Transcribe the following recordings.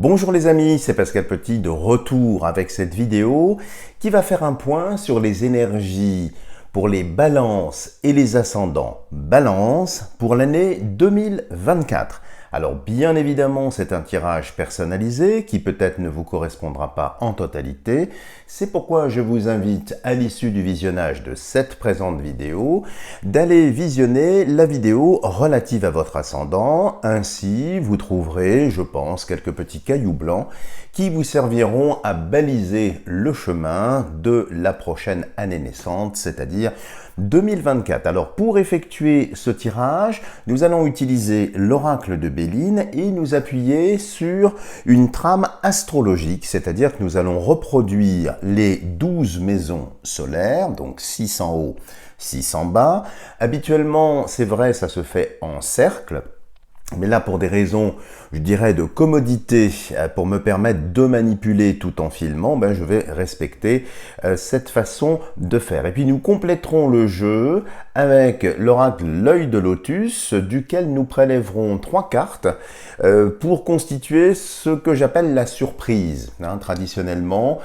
Bonjour les amis, c'est Pascal Petit de retour avec cette vidéo qui va faire un point sur les énergies pour les balances et les ascendants. Balance pour l'année 2024. Alors bien évidemment, c'est un tirage personnalisé qui peut-être ne vous correspondra pas en totalité. C'est pourquoi je vous invite à l'issue du visionnage de cette présente vidéo d'aller visionner la vidéo relative à votre ascendant. Ainsi, vous trouverez, je pense, quelques petits cailloux blancs qui vous serviront à baliser le chemin de la prochaine année naissante, c'est-à-dire 2024. Alors pour effectuer ce tirage, nous allons utiliser l'oracle de Béline et nous appuyer sur une trame astrologique, c'est-à-dire que nous allons reproduire les 12 maisons solaires, donc 6 en haut, 6 en bas. Habituellement, c'est vrai, ça se fait en cercle. Mais là, pour des raisons, je dirais, de commodité, pour me permettre de manipuler tout en filmant, je vais respecter cette façon de faire. Et puis, nous compléterons le jeu avec l'oracle l'œil de lotus, duquel nous prélèverons 3 cartes pour constituer ce que j'appelle la surprise. Traditionnellement,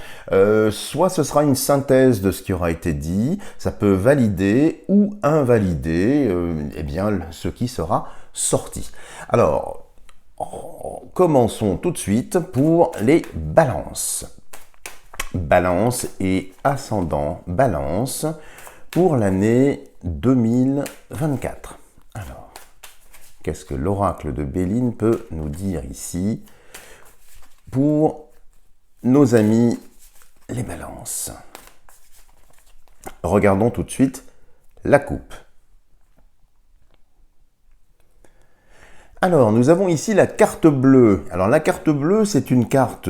soit ce sera une synthèse de ce qui aura été dit, ça peut valider ou invalider ce qui sera sorti. Alors, commençons tout de suite pour les balances. Balance et ascendant balance pour l'année 2024. Alors, qu'est-ce que l'oracle de Béline peut nous dire ici pour nos amis les balances? Regardons tout de suite la coupe. Alors, nous avons ici la carte bleue. Alors, la carte bleue, c'est une carte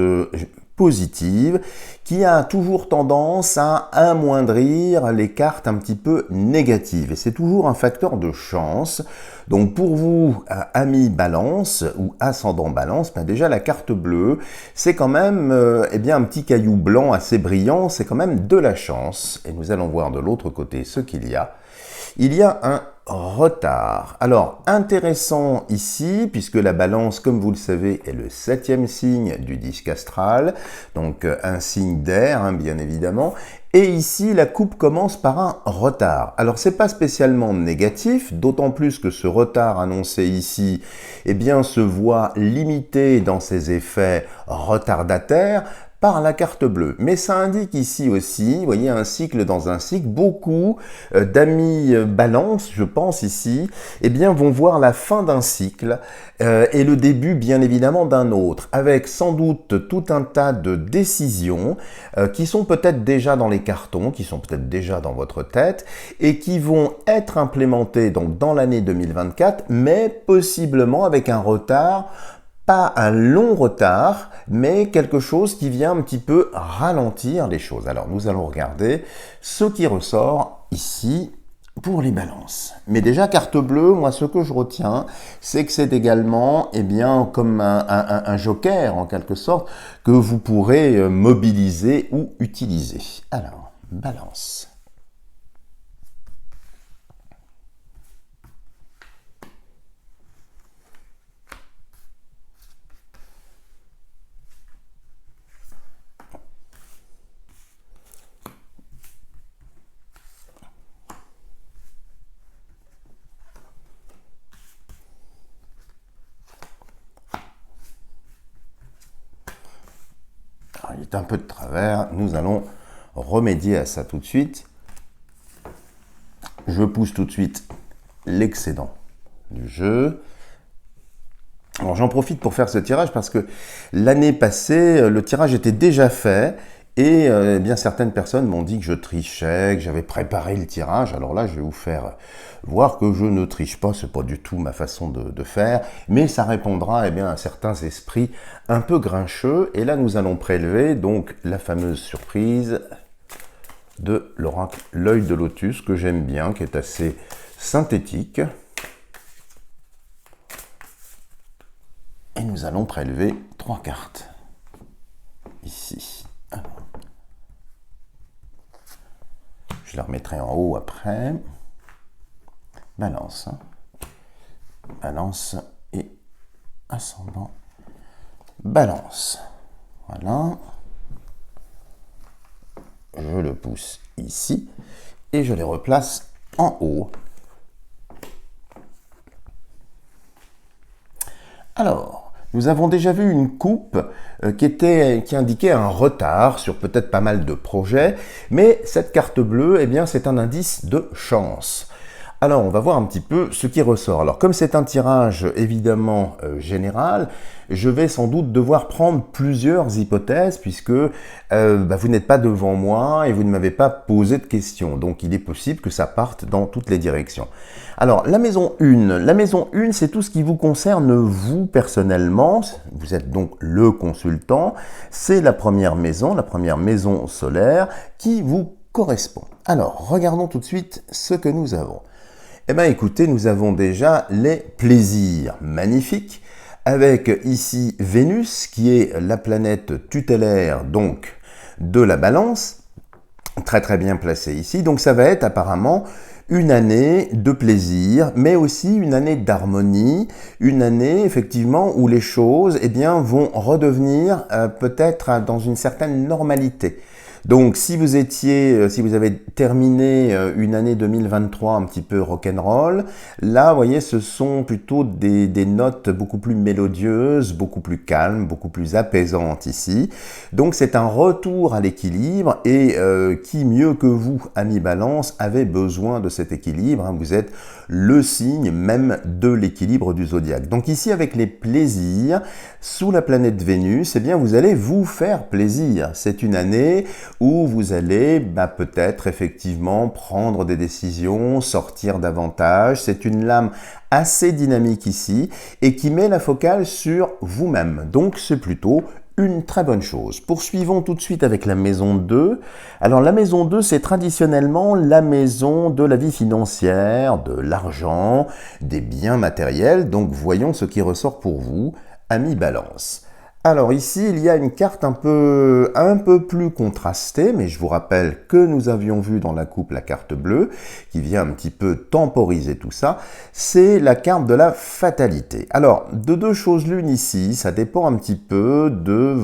positive qui a toujours tendance à amoindrir les cartes un petit peu négatives. Et c'est toujours un facteur de chance. Donc, pour vous, amis balance ou ascendant balance, déjà la carte bleue, c'est quand même un petit caillou blanc assez brillant. C'est quand même de la chance. Et nous allons voir de l'autre côté ce qu'il y a. Il y a un retard. Alors, intéressant ici, puisque la balance, comme vous le savez, est le 7e signe du disque astral, donc un signe d'air, bien évidemment. Et ici, la coupe commence par un retard. Alors, c'est pas spécialement négatif, d'autant plus que ce retard annoncé ici, se voit limité dans ses effets retardataires par la carte bleue. Mais ça indique ici aussi, vous voyez, un cycle dans un cycle. Beaucoup d'amis balance, je pense ici, vont voir la fin d'un cycle et le début, bien évidemment, d'un autre, avec sans doute tout un tas de décisions qui sont peut-être déjà dans les cartons, qui sont peut-être déjà dans votre tête et qui vont être implémentées donc dans l'année 2024, mais possiblement avec un retard. Pas un long retard, mais quelque chose qui vient un petit peu ralentir les choses. Alors, nous allons regarder ce qui ressort ici pour les balances. Mais déjà, carte bleue, moi, ce que je retiens, c'est que c'est également, comme un joker, en quelque sorte, que vous pourrez mobiliser ou utiliser. Alors, balance. Il est un peu de travers, nous allons remédier à ça tout de suite. Je pousse tout de suite l'excédent du jeu. Alors j'en profite pour faire ce tirage parce que l'année passée, le tirage était déjà fait et certaines personnes m'ont dit que je trichais, que j'avais préparé le tirage. Alors là, je vais vous faire voir que je ne triche pas, c'est pas du tout ma façon de faire, mais ça répondra à certains esprits un peu grincheux. Et là, nous allons prélever donc la fameuse surprise de l'oracle l'œil de lotus que j'aime bien, qui est assez synthétique. Et nous allons prélever 3 cartes ici. Alors, je la remettrai en haut après. Balance. Balance et ascendant Balance. Voilà. Je le pousse ici et je les replace en haut. Alors, nous avons déjà vu une coupe qui indiquait un retard sur peut-être pas mal de projets, mais cette carte bleue, eh bien, c'est un indice de chance. Alors, on va voir un petit peu ce qui ressort. Alors, comme c'est un tirage évidemment général, je vais sans doute devoir prendre plusieurs hypothèses puisque vous n'êtes pas devant moi et vous ne m'avez pas posé de questions. Donc, il est possible que ça parte dans toutes les directions. Alors, la maison 1. La maison 1, c'est tout ce qui vous concerne vous personnellement. Vous êtes donc le consultant. C'est la première maison solaire qui vous correspond. Alors, regardons tout de suite ce que nous avons. Eh bien, écoutez, nous avons déjà les plaisirs magnifiques, avec ici Vénus, qui est la planète tutélaire, donc, de la Balance, très très bien placée ici. Donc, ça va être apparemment une année de plaisir, mais aussi une année d'harmonie, une année, effectivement, où les choses, eh bien, vont redevenir peut-être dans une certaine normalité. Donc, si vous avez terminé une année 2023 un petit peu rock'n'roll, là, vous voyez, ce sont plutôt des notes beaucoup plus mélodieuses, beaucoup plus calmes, beaucoup plus apaisantes ici. Donc, c'est un retour à l'équilibre et qui mieux que vous, amis Balance, avez besoin de cet équilibre, hein. Vous êtes le signe même de l'équilibre du zodiaque. Donc ici, avec les plaisirs, sous la planète Vénus, eh bien, vous allez vous faire plaisir. C'est une année où vous allez peut-être effectivement prendre des décisions, sortir davantage. C'est une lame assez dynamique ici et qui met la focale sur vous-même. Donc c'est plutôt une très bonne chose. Poursuivons tout de suite avec la maison 2. Alors la maison 2, c'est traditionnellement la maison de la vie financière, de l'argent, des biens matériels. Donc voyons ce qui ressort pour vous, amis Balance. Alors ici, il y a une carte un peu plus contrastée, mais je vous rappelle que nous avions vu dans la coupe la carte bleue, qui vient un petit peu temporiser tout ça. C'est la carte de la fatalité. Alors, de deux choses l'une ici, ça dépend un petit peu de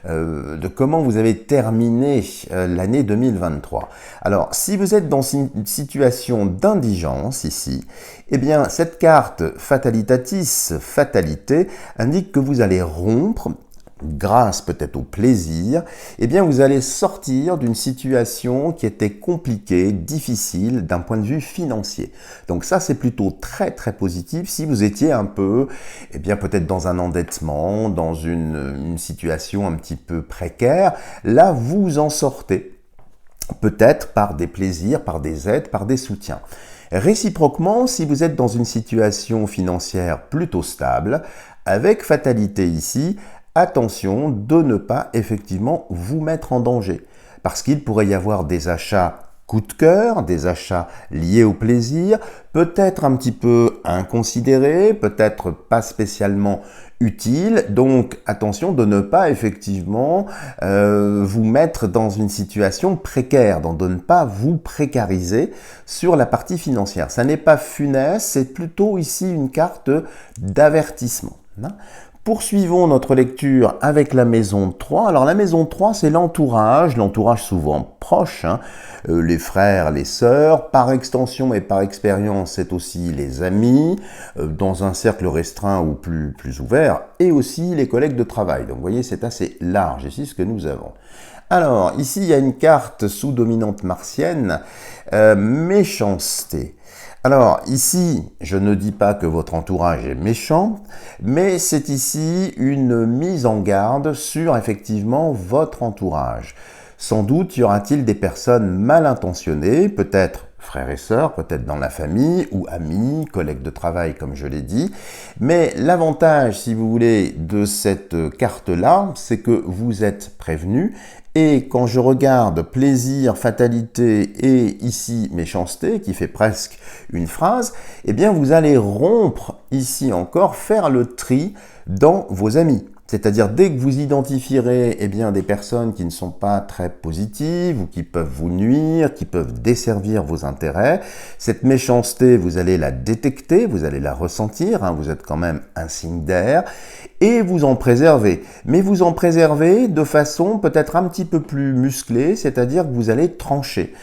de comment vous avez terminé l'année 2023. Alors, si vous êtes dans une situation d'indigence ici, eh bien, cette carte Fatalitatis, fatalité, indique que vous allez rompre, grâce peut-être au plaisir, eh bien, vous allez sortir d'une situation qui était compliquée, difficile d'un point de vue financier. Donc ça, c'est plutôt très très positif. Si vous étiez un peu, eh bien, peut-être dans un endettement, dans une situation un petit peu précaire, là, vous en sortez. Peut-être par des plaisirs, par des aides, par des soutiens. Réciproquement, si vous êtes dans une situation financière plutôt stable, avec fatalité ici, attention de ne pas effectivement vous mettre en danger. Parce qu'il pourrait y avoir des achats coup de cœur, des achats liés au plaisir, peut-être un petit peu inconsidérés, peut-être pas spécialement utiles. Donc attention de ne pas effectivement vous mettre dans une situation précaire, de ne pas vous précariser sur la partie financière. Ça n'est pas funeste, c'est plutôt ici une carte d'avertissement. Poursuivons notre lecture avec la maison 3. Alors la maison 3, c'est l'entourage souvent proche, hein, les frères, les sœurs, par extension et par expérience, c'est aussi les amis, dans un cercle restreint ou plus ouvert, et aussi les collègues de travail. Donc vous voyez, c'est assez large ici ce que nous avons. Alors, ici, il y a une carte sous dominante martienne, méchanceté. Alors ici, je ne dis pas que votre entourage est méchant, mais c'est ici une mise en garde sur effectivement votre entourage. Sans doute y aura-t-il des personnes mal intentionnées, peut-être frères et sœurs, peut-être dans la famille, ou amis, collègues de travail comme je l'ai dit. Mais l'avantage, si vous voulez, de cette carte-là, c'est que vous êtes prévenu. Et quand je regarde plaisir, fatalité et ici méchanceté, qui fait presque une phrase, eh bien vous allez rompre ici encore, faire le tri dans vos amis. C'est-à-dire, dès que vous identifierez eh bien, des personnes qui ne sont pas très positives ou qui peuvent vous nuire, qui peuvent desservir vos intérêts, cette méchanceté, vous allez la détecter, vous allez la ressentir, hein, vous êtes quand même un signe d'air, et vous en préservez. Mais vous en préservez de façon peut-être un petit peu plus musclée, c'est-à-dire que vous allez trancher.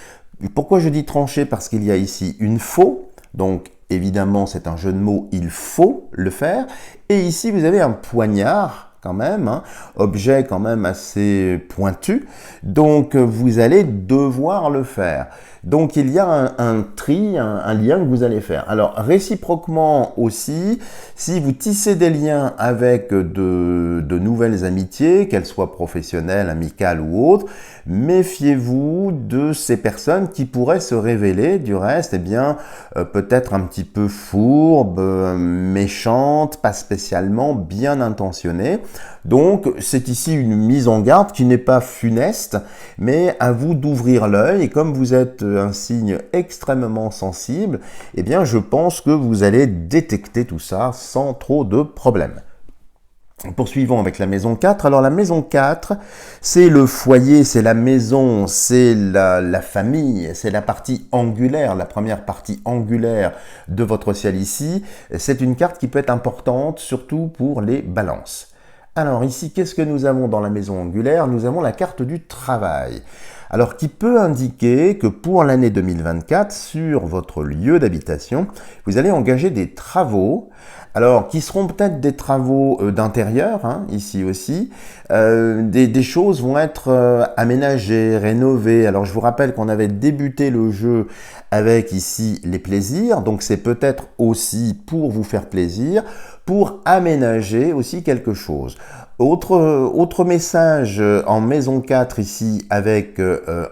Pourquoi je dis trancher? Parce qu'il y a ici une faux, donc évidemment c'est un jeu de mots, il faut le faire, et ici vous avez un poignard, quand même, hein, objet quand même assez pointu, donc vous allez devoir le faire. Donc il y a un tri, un lien que vous allez faire. Alors réciproquement aussi, si vous tissez des liens avec de nouvelles amitiés, qu'elles soient professionnelles, amicales ou autres, méfiez-vous de ces personnes qui pourraient se révéler, du reste, eh bien, peut-être un petit peu fourbes, méchantes, pas spécialement bien intentionnées. Donc, c'est ici une mise en garde qui n'est pas funeste, mais à vous d'ouvrir l'œil. Et comme vous êtes un signe extrêmement sensible, eh bien, je pense que vous allez détecter tout ça sans trop de problèmes. Poursuivons avec la maison 4. Alors la maison 4, c'est le foyer, c'est la maison, c'est la famille, c'est la partie angulaire, la première partie angulaire de votre ciel ici. C'est une carte qui peut être importante, surtout pour les balances. Alors ici, qu'est-ce que nous avons dans la maison angulaire? Nous avons la carte du travail. Alors qui peut indiquer que pour l'année 2024, sur votre lieu d'habitation, vous allez engager des travaux, alors qui seront peut-être des travaux d'intérieur, hein, ici aussi. Des choses vont être aménagées, rénovées. Alors je vous rappelle qu'on avait débuté le jeu avec ici les plaisirs, donc c'est peut-être aussi pour vous faire plaisir, pour aménager aussi quelque chose. Autre message en maison 4 ici avec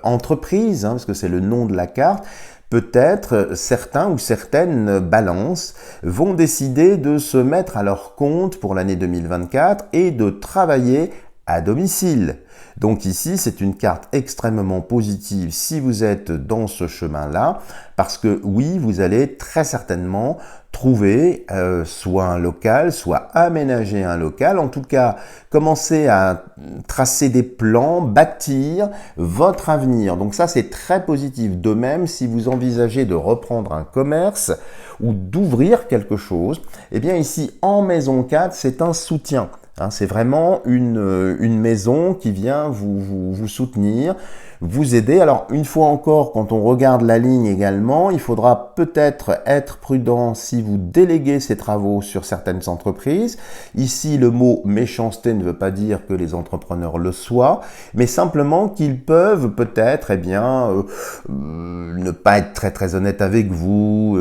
entreprise, hein, parce que c'est le nom de la carte, peut-être certains ou certaines balances vont décider de se mettre à leur compte pour l'année 2024 et de travailler à domicile. Donc ici, c'est une carte extrêmement positive si vous êtes dans ce chemin-là, parce que oui, vous allez très certainement trouver soit un local, soit aménager un local, en tout cas commencer à tracer des plans, bâtir votre avenir. Donc ça, c'est très positif. De même, si vous envisagez de reprendre un commerce ou d'ouvrir quelque chose, eh bien ici, en maison 4, c'est un soutien. Hein, c'est vraiment une maison qui vient vous soutenir, vous aider. Alors, une fois encore, quand on regarde la ligne également, il faudra peut-être être prudent si vous déléguez ces travaux sur certaines entreprises. Ici, le mot méchanceté ne veut pas dire que les entrepreneurs le soient, mais simplement qu'ils peuvent peut-être, ne pas être très honnêtes avec vous,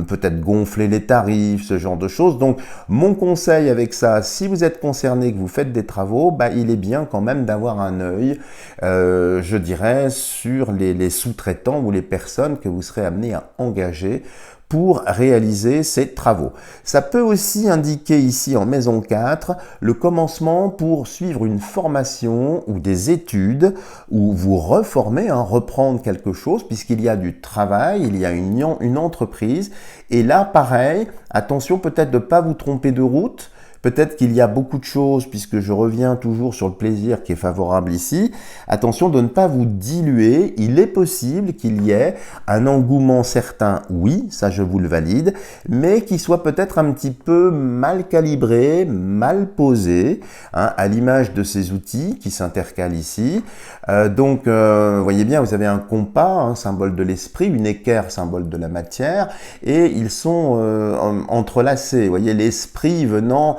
peut-être gonfler les tarifs, ce genre de choses. Donc, mon conseil avec ça, si vous êtes concerné, que vous faites des travaux, il est bien quand même d'avoir un œil, je dirais, sur les sous-traitants ou les personnes que vous serez amené à engager pour réaliser ces travaux. Ça peut aussi indiquer ici en maison 4 le commencement pour suivre une formation ou des études ou vous reformer, hein, reprendre quelque chose puisqu'il y a du travail, il y a une entreprise et là pareil, attention peut-être de ne pas vous tromper de route. Peut-être qu'il y a beaucoup de choses, puisque je reviens toujours sur le plaisir qui est favorable ici. Attention de ne pas vous diluer. Il est possible qu'il y ait un engouement certain, oui, ça je vous le valide, mais qui soit peut-être un petit peu mal calibré, mal posé, hein, à l'image de ces outils qui s'intercalent ici. Vous voyez bien, vous avez un compas, hein, symbole de l'esprit, une équerre, symbole de la matière, et ils sont entrelacés. Vous voyez, l'esprit venant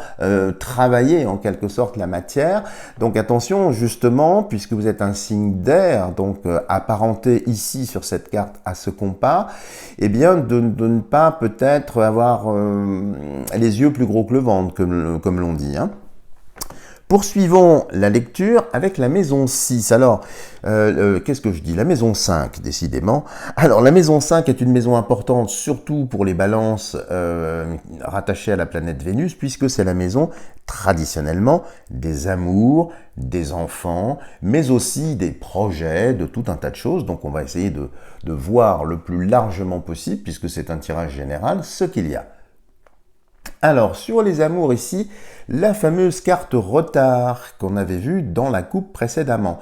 travailler en quelque sorte la matière. Donc attention justement, puisque vous êtes un signe d'air, donc apparenté ici sur cette carte à ce compas, eh bien de ne pas peut-être avoir les yeux plus gros que le ventre, comme l'on dit, hein. Poursuivons la lecture avec la maison 6. Alors, qu'est-ce que je dis? La maison 5, décidément. Alors, la maison 5 est une maison importante, surtout pour les balances rattachées à la planète Vénus, puisque c'est la maison, traditionnellement, des amours, des enfants, mais aussi des projets, de tout un tas de choses. Donc, on va essayer de voir le plus largement possible, puisque c'est un tirage général, ce qu'il y a. Alors, sur les amours ici, la fameuse carte retard qu'on avait vue dans la coupe précédemment.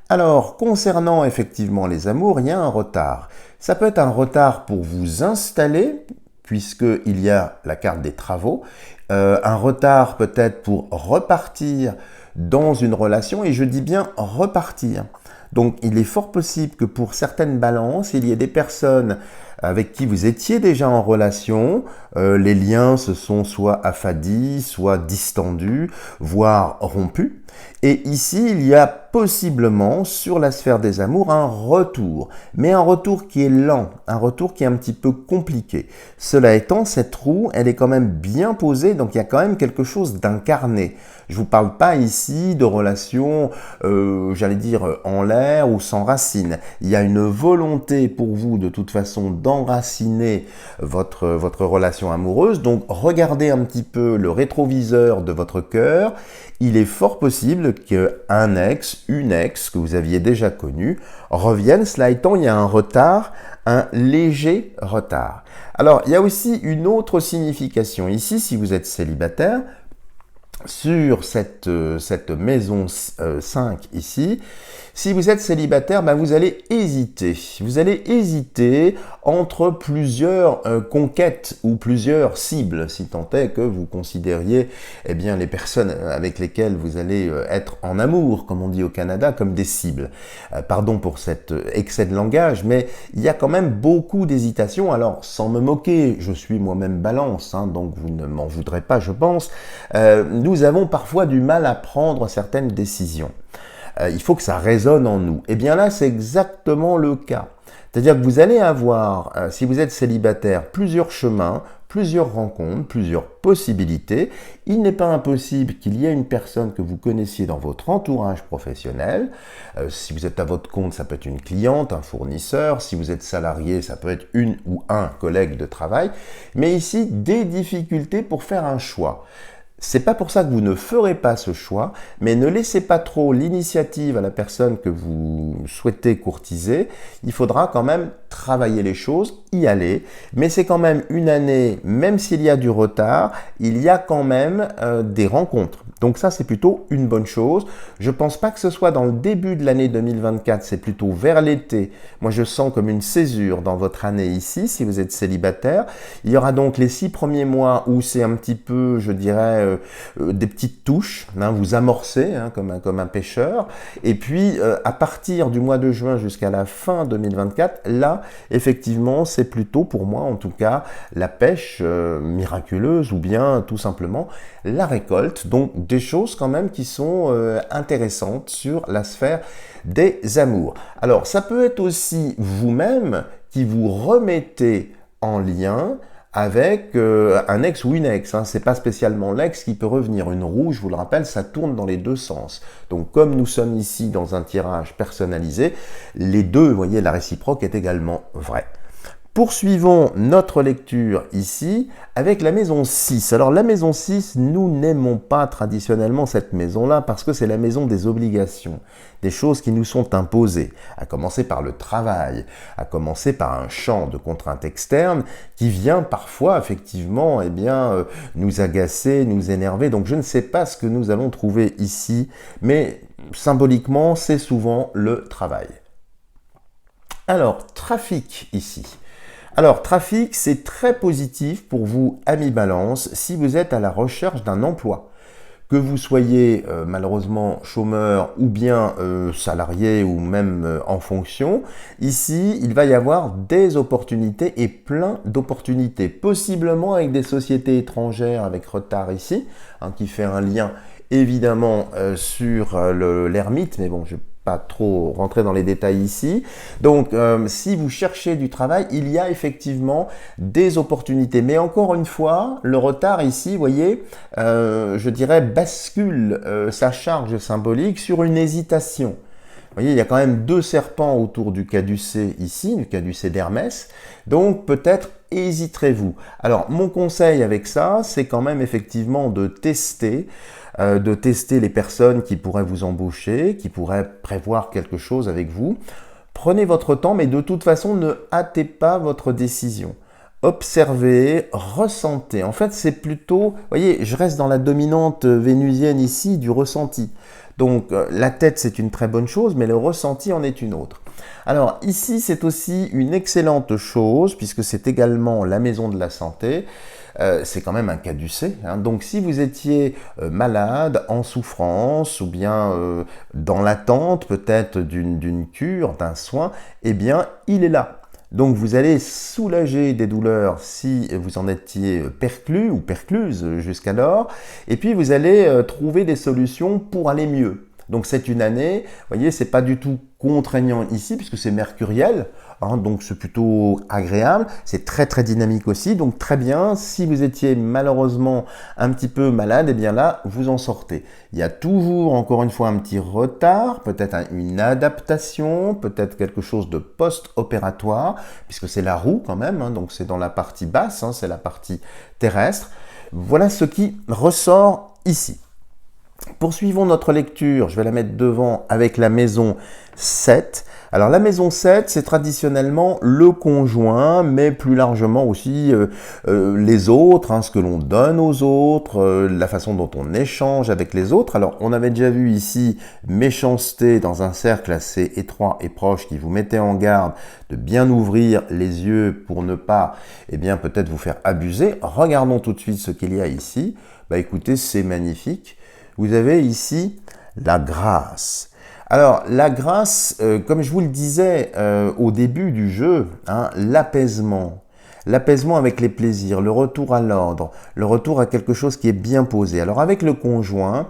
Alors, concernant effectivement les amours, il y a un retard. Ça peut être un retard pour vous installer, puisqu'il y a la carte des travaux, un retard peut-être pour repartir dans une relation, et je dis bien repartir. Donc, il est fort possible que pour certaines balances, il y ait des personnes avec qui vous étiez déjà en relation, les liens se sont soit affadis, soit distendus, voire rompus. Et ici, il y a possiblement, sur la sphère des amours, un retour. Mais un retour qui est lent, un retour qui est un petit peu compliqué. Cela étant, cette roue, elle est quand même bien posée, donc il y a quand même quelque chose d'incarné. Je ne vous parle pas ici de relations, j'allais dire, en l'air ou sans racines. Il y a une volonté pour vous, de toute façon, d'enraciner votre relation amoureuse. Donc, regardez un petit peu le rétroviseur de votre cœur. Il est fort possible qu'un ex, une ex que vous aviez déjà connue, revienne. Cela étant, il y a un retard, un léger retard. Alors, il y a aussi une autre signification. Ici, si vous êtes célibataire, sur cette maison 5 ici, si vous êtes célibataire, ben vous allez hésiter. Vous allez hésiter entre plusieurs conquêtes ou plusieurs cibles, si tant est que vous considériez eh bien, les personnes avec lesquelles vous allez être en amour, comme on dit au Canada, comme des cibles. Pardon pour cet excès de langage, mais il y a quand même beaucoup d'hésitation. Alors, sans me moquer, je suis moi-même balance, hein, donc vous ne m'en voudrez pas, je pense. Nous avons parfois du mal à prendre certaines décisions. Il faut que ça résonne en nous. Et bien là, c'est exactement le cas. C'est-à-dire que vous allez avoir, si vous êtes célibataire, plusieurs chemins, plusieurs rencontres, plusieurs possibilités. Il n'est pas impossible qu'il y ait une personne que vous connaissiez dans votre entourage professionnel. Si vous êtes à votre compte, ça peut être une cliente, un fournisseur. Si vous êtes salarié, ça peut être une ou un collègue de travail. Mais ici, des difficultés pour faire un choix. C'est pas pour ça que vous ne ferez pas ce choix, mais ne laissez pas trop l'initiative à la personne que vous souhaitez courtiser. Il faudra quand même travailler les choses, y aller, mais c'est quand même une année, même s'il y a du retard, il y a quand même des rencontres. Donc ça, c'est plutôt une bonne chose. Je pense pas que ce soit dans le début de l'année 2024, c'est plutôt vers l'été. Moi, je sens comme une césure dans votre année ici, si vous êtes célibataire. Il y aura donc les 6 premiers mois où c'est un petit peu, je dirais, des petites touches, hein, vous amorcez hein, comme un pêcheur. Et puis, à partir du mois de juin jusqu'à la fin 2024, là, effectivement, c'est plutôt, pour moi en tout cas, la pêche miraculeuse ou bien tout simplement la récolte. Donc, des choses quand même qui sont intéressantes sur la sphère des amours. Alors, ça peut être aussi vous-même qui vous remettez en lien avec un ex ou une ex. Hein. C'est pas spécialement l'ex qui peut revenir. Une roue, je vous le rappelle, ça tourne dans les deux sens. Donc, comme nous sommes ici dans un tirage personnalisé, les deux, vous voyez, la réciproque est également vraie. Poursuivons notre lecture ici avec la maison 6. Alors la maison 6, nous n'aimons pas traditionnellement cette maison-là parce que c'est la maison des obligations, des choses qui nous sont imposées, à commencer par le travail, à commencer par un champ de contraintes externes qui vient parfois effectivement eh bien, nous agacer, nous énerver. Donc je ne sais pas ce que nous allons trouver ici, mais symboliquement c'est souvent le travail. Alors, trafic ici. Alors, trafic, c'est très positif pour vous, amis Balance, si vous êtes à la recherche d'un emploi. Que vous soyez malheureusement chômeur ou bien salarié ou même en fonction, ici, il va y avoir des opportunités et plein d'opportunités, possiblement avec des sociétés étrangères avec retard ici, hein, qui fait un lien évidemment sur l'ermite, mais bon, je pas trop rentrer dans les détails ici. Donc, si vous cherchez du travail, il y a effectivement des opportunités. Mais encore une fois, le retard ici, vous voyez, je dirais, bascule sa charge symbolique sur une hésitation. Vous voyez, il y a quand même 2 serpents autour du caducée ici, du caducée d'Hermès. Donc, peut-être hésiterez-vous. Alors, mon conseil avec ça, c'est quand même effectivement de tester les personnes qui pourraient vous embaucher, qui pourraient prévoir quelque chose avec vous. Prenez votre temps, mais de toute façon, ne hâtez pas votre décision. Observez, ressentez. En fait, c'est plutôt, vous voyez, je reste dans la dominante vénusienne ici du ressenti. Donc, la tête, c'est une très bonne chose, mais le ressenti en est une autre. Alors, ici, c'est aussi une excellente chose, puisque c'est également la maison de la santé. C'est quand même un caducée, hein. Donc, si vous étiez malade, en souffrance, ou bien dans l'attente peut-être d'une cure, d'un soin, eh bien, il est là. Donc vous allez soulager des douleurs si vous en étiez perclus ou percluse jusqu'alors, et puis vous allez trouver des solutions pour aller mieux. Donc c'est une année, vous voyez, c'est pas du tout contraignant ici puisque c'est mercuriel, hein, donc c'est plutôt agréable, c'est très très dynamique aussi, donc très bien. Si vous étiez malheureusement un petit peu malade, et bien là vous en sortez. Il y a toujours encore une fois un petit retard, peut-être une adaptation, peut-être quelque chose de post-opératoire, puisque c'est la roue quand même, hein, donc c'est dans la partie basse, hein, c'est la partie terrestre. Voilà ce qui ressort ici. Poursuivons notre lecture, je vais la mettre devant avec la maison 7. Alors la maison 7, c'est traditionnellement le conjoint, mais plus largement aussi les autres, hein, ce que l'on donne aux autres, la façon dont on échange avec les autres. Alors on avait déjà vu ici méchanceté dans un cercle assez étroit et proche qui vous mettait en garde de bien ouvrir les yeux pour ne pas, eh bien peut-être vous faire abuser. Regardons tout de suite ce qu'il y a ici. Bah écoutez, c'est magnifique. Vous avez ici la grâce. Alors, la grâce, comme je vous le disais au début du jeu, hein, l'apaisement. L'apaisement avec les plaisirs, le retour à l'ordre, le retour à quelque chose qui est bien posé. Alors avec le conjoint,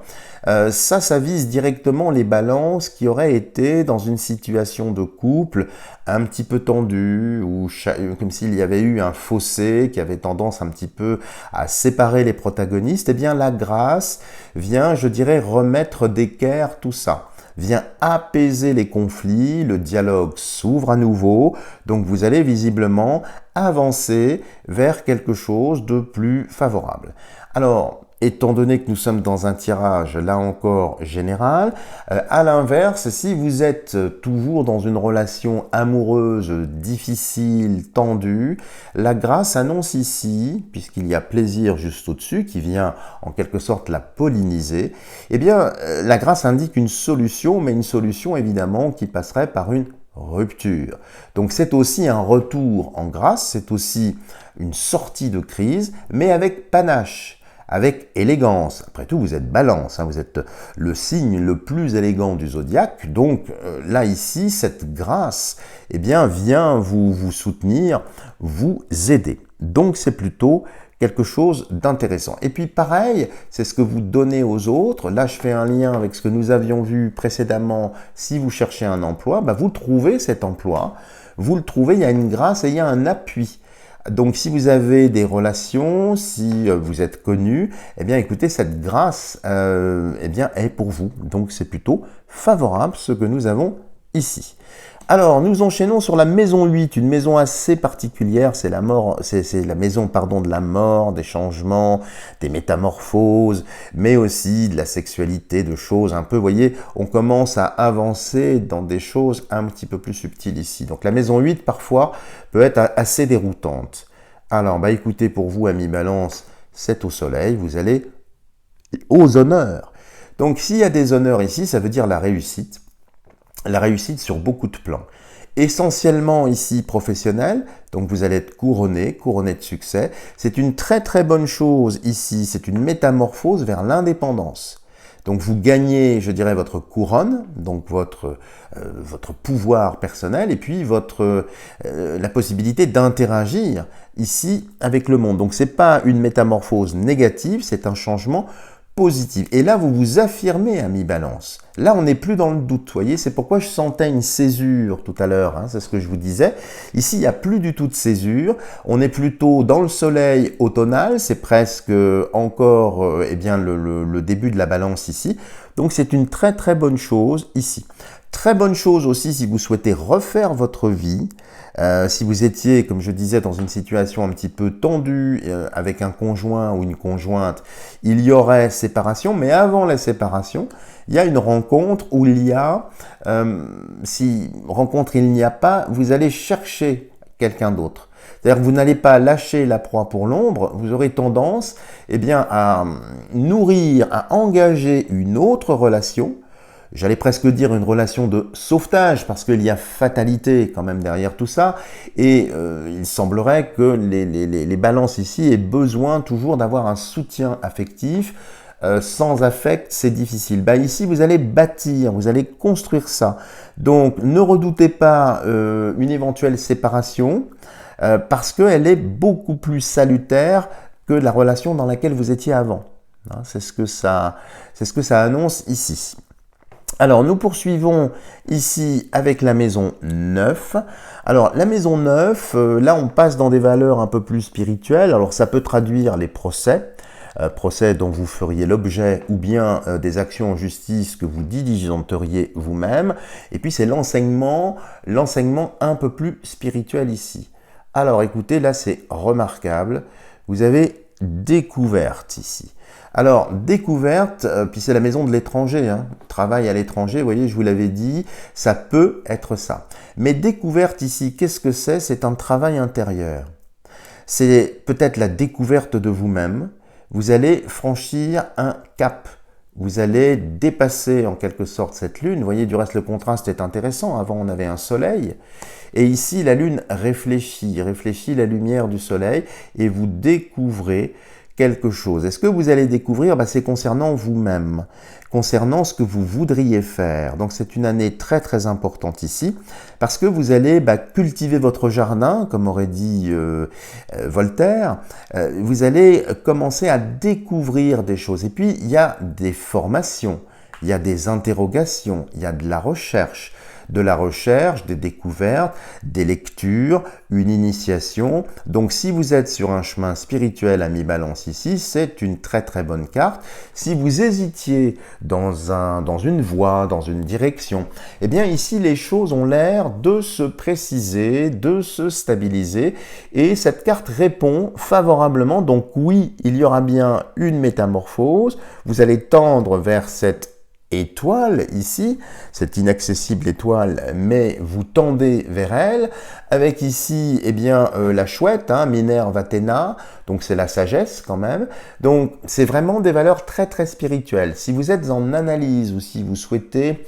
ça vise directement les balances qui auraient été dans une situation de couple un petit peu tendue, ou comme s'il y avait eu un fossé qui avait tendance un petit peu à séparer les protagonistes. Eh bien la grâce vient, je dirais, remettre d'équerre tout ça, vient apaiser les conflits, le dialogue s'ouvre à nouveau, donc vous allez visiblement avancer vers quelque chose de plus favorable. Alors, étant donné que nous sommes dans un tirage, là encore, général, à l'inverse, si vous êtes toujours dans une relation amoureuse difficile, tendue, la grâce annonce ici, puisqu'il y a plaisir juste au-dessus, qui vient en quelque sorte la polliniser, eh bien, la grâce indique une solution, mais une solution évidemment qui passerait par une rupture. Donc c'est aussi un retour en grâce, c'est aussi une sortie de crise, mais avec panache, avec élégance. Après tout, vous êtes Balance, hein, vous êtes le signe le plus élégant du zodiaque. Donc là, ici, cette grâce, eh bien, vient vous soutenir, vous aider. Donc c'est plutôt quelque chose d'intéressant. Et puis pareil, c'est ce que vous donnez aux autres. Là, je fais un lien avec ce que nous avions vu précédemment. Si vous cherchez un emploi, bah, vous trouvez cet emploi. Vous le trouvez, il y a une grâce et il y a un appui. Donc, si vous avez des relations, si vous êtes connu, eh bien, écoutez, cette grâce, eh bien, est pour vous. Donc, c'est plutôt favorable ce que nous avons ici. Alors, nous enchaînons sur la maison 8, une maison assez particulière, c'est la mort, c'est la maison, pardon, de la mort, des changements, des métamorphoses, mais aussi de la sexualité, de choses un peu, vous voyez, on commence à avancer dans des choses un petit peu plus subtiles ici. Donc la maison 8, parfois, peut être assez déroutante. Alors, bah écoutez, pour vous, amis Balance, c'est au soleil, vous allez aux honneurs. Donc, s'il y a des honneurs ici, ça veut dire la réussite sur beaucoup de plans. Essentiellement ici professionnel, donc vous allez être couronné de succès. C'est une très très bonne chose ici, c'est une métamorphose vers l'indépendance. Donc vous gagnez, je dirais, votre couronne, donc votre pouvoir personnel, et puis la possibilité d'interagir ici avec le monde. Donc c'est pas une métamorphose négative, c'est un changement positif. Et là, vous vous affirmez, ami Balance. Là, on n'est plus dans le doute, voyez. C'est pourquoi je sentais une césure tout à l'heure, hein, c'est ce que je vous disais. Ici, il n'y a plus du tout de césure. On est plutôt dans le soleil automnal. C'est presque encore eh bien, le début de la Balance ici. Donc, c'est une très très bonne chose ici. Très bonne chose aussi si vous souhaitez refaire votre vie. Si vous étiez, comme je disais, dans une situation un petit peu tendue avec un conjoint ou une conjointe, il y aurait séparation, mais avant la séparation, il y a une rencontre où il y a, si rencontre il n'y a pas, vous allez chercher quelqu'un d'autre. C'est-à-dire que vous n'allez pas lâcher la proie pour l'ombre, vous aurez tendance eh bien, à nourrir, à engager une autre relation, j'allais presque dire une relation de sauvetage, parce qu'il y a fatalité quand même derrière tout ça, et il semblerait que les balances ici aient besoin toujours d'avoir un soutien affectif. Sans affect, c'est difficile. Bah, ici, vous allez bâtir, vous allez construire ça. Donc, ne redoutez pas une éventuelle séparation, parce qu'elle est beaucoup plus salutaire que la relation dans laquelle vous étiez avant. Hein, c'est ce que ça annonce ici. Alors, nous poursuivons ici avec la maison 9. Alors, la maison 9, là, on passe dans des valeurs un peu plus spirituelles. Alors, ça peut traduire les procès. Procès dont vous feriez l'objet, ou bien des actions en justice que vous diligenteriez vous-même. Et puis, c'est l'enseignement un peu plus spirituel ici. Alors, écoutez, là, c'est remarquable. Vous avez découverte ici. Alors, découverte, puis c'est la maison de l'étranger, hein. Travail à l'étranger, vous voyez, je vous l'avais dit, ça peut être ça. Mais découverte ici, qu'est-ce que c'est? C'est un travail intérieur. C'est peut-être la découverte de vous-même. Vous allez franchir un cap. Vous allez dépasser en quelque sorte cette lune. Vous voyez, du reste, le contraste est intéressant. Avant, on avait un soleil. Et ici, la lune réfléchit la lumière du soleil et vous découvrez quelque chose. Et ce que vous allez découvrir, c'est concernant vous-même, concernant ce que vous voudriez faire. Donc c'est une année très très importante ici, parce que vous allez cultiver votre jardin, comme aurait dit Voltaire. Vous allez commencer à découvrir des choses. Et puis il y a des formations, il y a des interrogations, il y a de la recherche, des découvertes, des lectures, une initiation. Donc si vous êtes sur un chemin spirituel à mi-balance ici, c'est une très très bonne carte. Si vous hésitiez dans une voie, dans une direction, eh bien ici les choses ont l'air de se préciser, de se stabiliser, et cette carte répond favorablement. Donc oui, il y aura bien une métamorphose, vous allez tendre vers cette étoile ici, cette inaccessible étoile, mais vous tendez vers elle, avec ici la chouette, Minerve Athéna, donc c'est la sagesse quand même. Donc c'est vraiment des valeurs très très spirituelles. Si vous êtes en analyse ou si vous souhaitez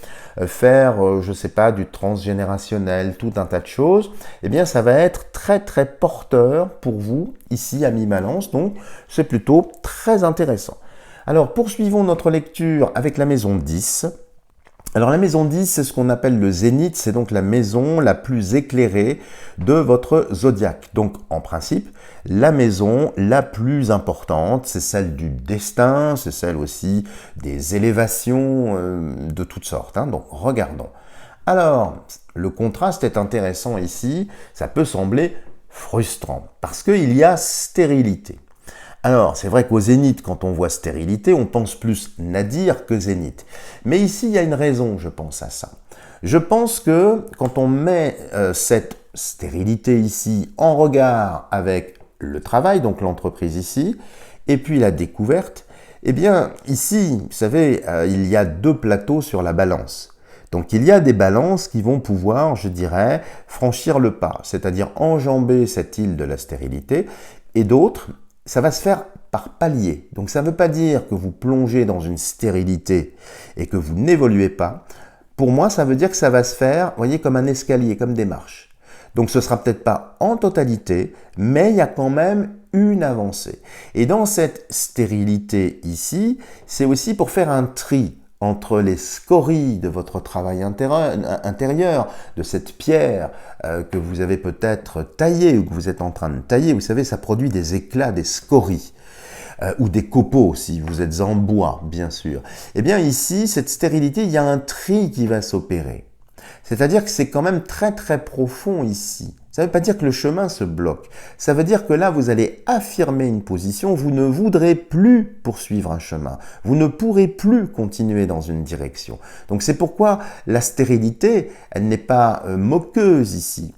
faire, je sais pas, du transgénérationnel, tout un tas de choses, eh bien ça va être très très porteur pour vous ici à mi-balance, donc c'est plutôt très intéressant. Alors, poursuivons notre lecture avec la maison 10. Alors, la maison 10, c'est ce qu'on appelle le zénith, c'est donc la maison la plus éclairée de votre zodiaque. Donc, en principe, la maison la plus importante, c'est celle du destin, c'est celle aussi des élévations de toutes sortes. Donc, regardons. Alors, le contraste est intéressant ici, ça peut sembler frustrant, parce qu'il y a stérilité. Alors, c'est vrai qu'au zénith, quand on voit stérilité, on pense plus nadir que zénith. Mais ici, il y a une raison, je pense, à ça. Je pense que quand on met cette stérilité ici en regard avec le travail, donc l'entreprise ici, et puis la découverte, eh bien, ici, vous savez, il y a deux plateaux sur la balance. Donc, il y a des balances qui vont pouvoir, je dirais, franchir le pas, c'est-à-dire enjamber cette île de la stérilité, et d'autres, ça va se faire par paliers. Donc ça ne veut pas dire que vous plongez dans une stérilité et que vous n'évoluez pas. Pour moi, ça veut dire que ça va se faire, vous voyez, comme un escalier, comme des marches. Donc ce ne sera peut-être pas en totalité, mais il y a quand même une avancée. Et dans cette stérilité ici, c'est aussi pour faire un tri entre les scories de votre travail intérieur, de cette pierre que vous avez peut-être taillée ou que vous êtes en train de tailler. Vous savez, ça produit des éclats, des scories, ou des copeaux si vous êtes en bois, bien sûr. Eh bien ici, cette stérilité, il y a un tri qui va s'opérer. C'est-à-dire que c'est quand même très très profond ici. Ça ne veut pas dire que le chemin se bloque. Ça veut dire que là, vous allez affirmer une position, vous ne voudrez plus poursuivre un chemin. Vous ne pourrez plus continuer dans une direction. Donc c'est pourquoi la stérilité, elle n'est pas moqueuse ici.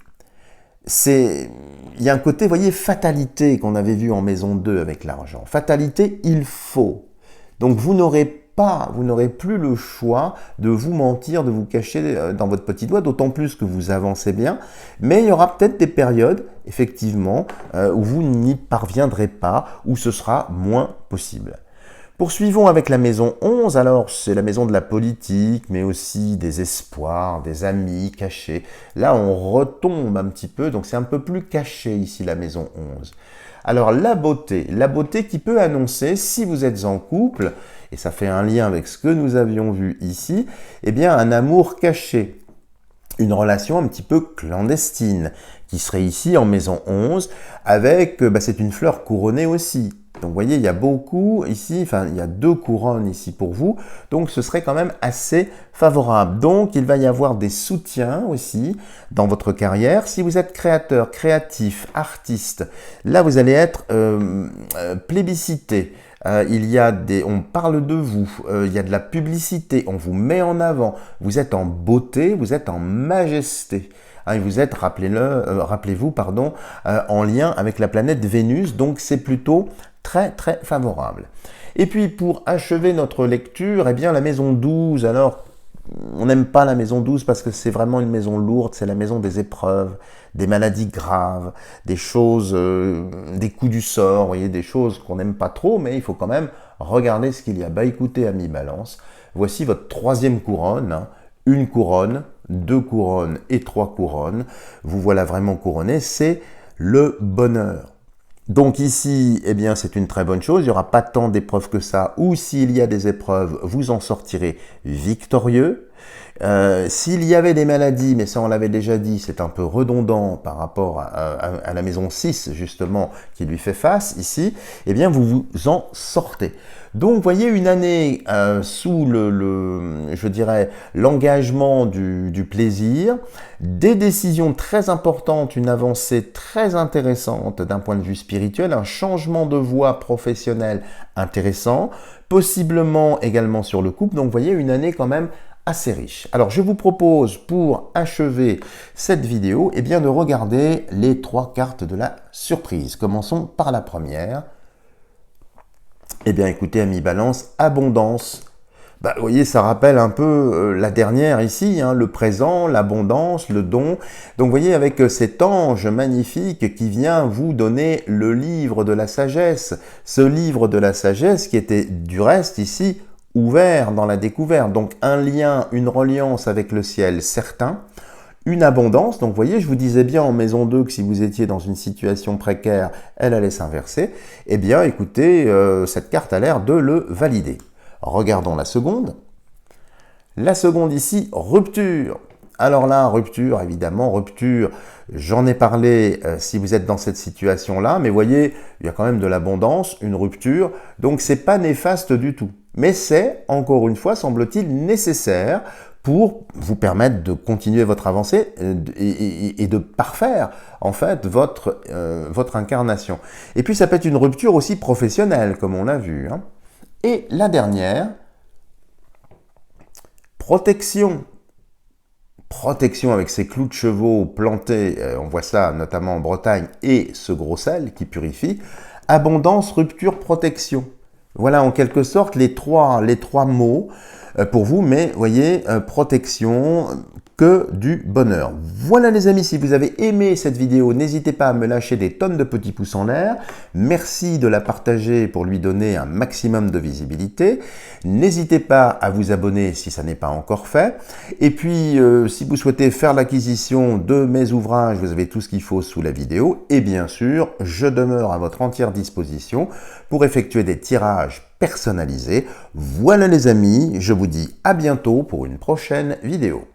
Il y a un côté, vous voyez, fatalité qu'on avait vu en maison 2 avec l'argent. Fatalité, il faut. Donc vous n'aurez vous n'aurez plus le choix de vous mentir, de vous cacher dans votre petit doigt, d'autant plus que vous avancez bien. Mais il y aura peut-être des périodes, effectivement, où vous n'y parviendrez pas, où ce sera moins possible. Poursuivons avec la maison 11. Alors, c'est la maison de la politique, mais aussi des espoirs, des amis cachés. Là, on retombe un petit peu, donc c'est un peu plus caché ici, la maison 11. Alors, la beauté qui peut annoncer, si vous êtes en couple, et ça fait un lien avec ce que nous avions vu ici, eh bien, un amour caché. Une relation un petit peu clandestine, qui serait ici en maison 11, avec, c'est une fleur couronnée aussi. Donc vous voyez, il y a beaucoup ici, enfin il y a 2 couronnes ici pour vous, donc ce serait quand même assez favorable. Donc il va y avoir des soutiens aussi dans votre carrière. Si vous êtes créateur, créatif, artiste, là vous allez être plébiscité. On parle de vous, il y a de la publicité, on vous met en avant, vous êtes en beauté, vous êtes en majesté. Et vous êtes, rappelez-vous, en lien avec la planète Vénus, donc c'est plutôt très très favorable. Et puis pour achever notre lecture, eh bien la maison 12, alors on n'aime pas la maison 12 parce que c'est vraiment une maison lourde, c'est la maison des épreuves, des maladies graves, des choses, des coups du sort, vous voyez, des choses qu'on n'aime pas trop, mais il faut quand même regarder ce qu'il y a. Bah écoutez, amis Balance, voici votre 3e couronne, hein. 1 couronne, 2 couronnes et 3 couronnes. Vous voilà vraiment couronné, c'est le bonheur. Donc ici, eh bien, c'est une très bonne chose. Il n'y aura pas tant d'épreuves que ça, ou s'il y a des épreuves, vous en sortirez victorieux. S'il y avait des maladies, mais ça on l'avait déjà dit, c'est un peu redondant par rapport à la maison 6 justement qui lui fait face ici, eh bien vous vous en sortez. Donc vous voyez une année sous je dirais l'engagement du plaisir, des décisions très importantes, une avancée très intéressante d'un point de vue spirituel, un changement de voie professionnelle intéressant, possiblement également sur le couple. Donc vous voyez une année quand même assez riche. Alors je vous propose pour achever cette vidéo eh bien, de regarder les 3 cartes de la surprise. Commençons par la première. Eh bien écoutez amis Balance, abondance. Vous voyez, ça rappelle un peu la dernière ici, hein, le présent, l'abondance, le don. Donc vous voyez avec cet ange magnifique qui vient vous donner le livre de la sagesse. Ce livre de la sagesse qui était du reste ici ouvert dans la découverte, donc un lien, une reliance avec le ciel certain, une abondance. Donc vous voyez, je vous disais bien en maison 2 que si vous étiez dans une situation précaire, elle allait s'inverser. Eh bien écoutez, cette carte a l'air de le valider. Regardons la seconde. La seconde ici, rupture. Alors là, rupture, évidemment, rupture, j'en ai parlé si vous êtes dans cette situation-là, mais voyez, il y a quand même de l'abondance, une rupture, donc c'est pas néfaste du tout. Mais c'est, encore une fois, semble-t-il, nécessaire pour vous permettre de continuer votre avancée et de parfaire, en fait, votre incarnation. Et puis, ça peut être une rupture aussi professionnelle, comme on l'a vu, hein. Et la dernière, protection. Protection avec ces clous de chevaux plantés, on voit ça notamment en Bretagne, et ce gros sel qui purifie. Abondance, rupture, protection. Voilà en quelque sorte les trois mots pour vous, mais voyez, protection, que du bonheur. Voilà les amis, si vous avez aimé cette vidéo, n'hésitez pas à me lâcher des tonnes de petits pouces en l'air. Merci de la partager pour lui donner un maximum de visibilité. N'hésitez pas à vous abonner si ça n'est pas encore fait. Et puis, si vous souhaitez faire l'acquisition de mes ouvrages, vous avez tout ce qu'il faut sous la vidéo. Et bien sûr, je demeure à votre entière disposition pour effectuer des tirages personnalisés. Voilà les amis, je vous dis à bientôt pour une prochaine vidéo.